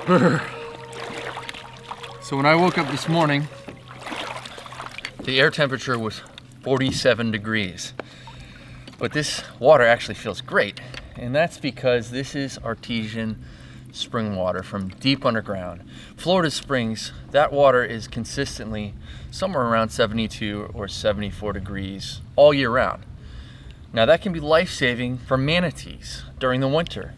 So when I woke up this morning, the air temperature was 47 degrees. But this water actually feels great, and that's because this is artesian spring water from deep underground. Florida springs, that water is consistently somewhere around 72 or 74 degrees all year round. Now that can be life-saving for manatees during the winter.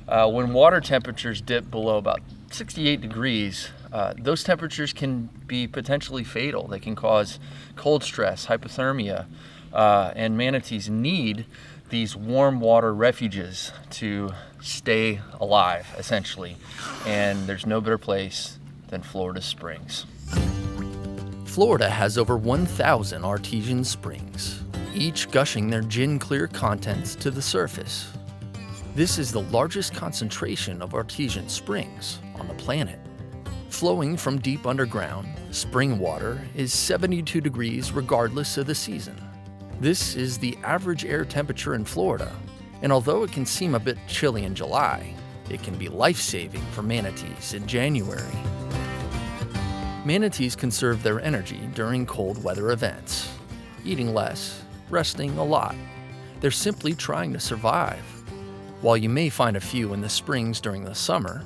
When water temperatures dip below about 68 degrees, those temperatures can be potentially fatal. They can cause cold stress, hypothermia, and manatees need these warm water refuges to stay alive, essentially. And there's no better place than Florida springs. Florida has over 1,000 artesian springs, each gushing their gin-clear contents to the surface. This is the largest concentration of artesian springs on the planet. Flowing from deep underground, spring water is 72 degrees regardless of the season. This is the average air temperature in Florida, and although it can seem a bit chilly in July, it can be life-saving for manatees in January. Manatees conserve their energy during cold weather events, eating less, resting a lot. They're simply trying to survive. While you may find a few in the springs during the summer,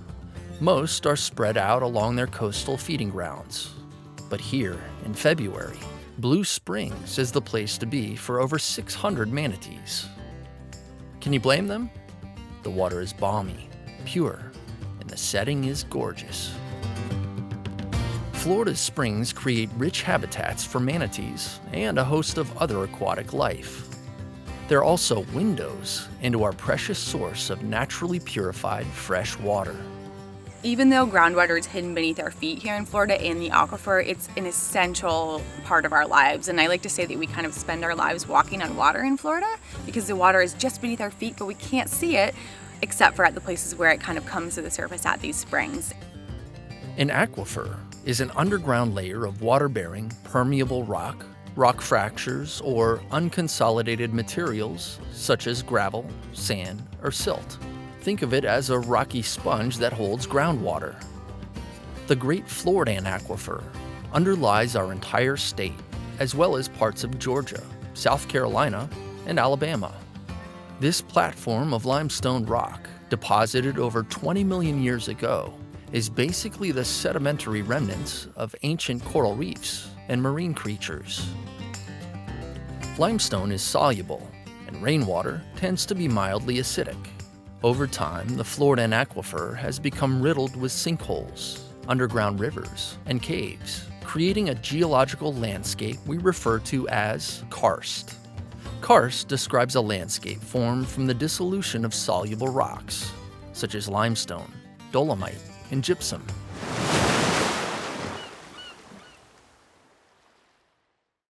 most are spread out along their coastal feeding grounds. But here, in February, Blue Springs is the place to be for over 600 manatees. Can you blame them? The water is balmy, pure, and the setting is gorgeous. Florida's springs create rich habitats for manatees and a host of other aquatic life. They're also windows into our precious source of naturally purified fresh water. Even though groundwater is hidden beneath our feet here in Florida and the aquifer, it's an essential part of our lives. And I like to say that we kind of spend our lives walking on water in Florida because the water is just beneath our feet, but we can't see it except for at the places where it kind of comes to the surface at these springs. An aquifer is an underground layer of water-bearing, permeable rock, rock fractures, or unconsolidated materials such as gravel, sand, or silt. Think of it as a rocky sponge that holds groundwater. The Great Floridan Aquifer underlies our entire state, as well as parts of Georgia, South Carolina, and Alabama. This platform of limestone rock, deposited over 20 million years ago, is basically the sedimentary remnants of ancient coral reefs and marine creatures. Limestone is soluble, and rainwater tends to be mildly acidic. Over time, the Floridan Aquifer has become riddled with sinkholes, underground rivers, and caves, creating a geological landscape we refer to as karst. Karst describes a landscape formed from the dissolution of soluble rocks, such as limestone, dolomite, and gypsum.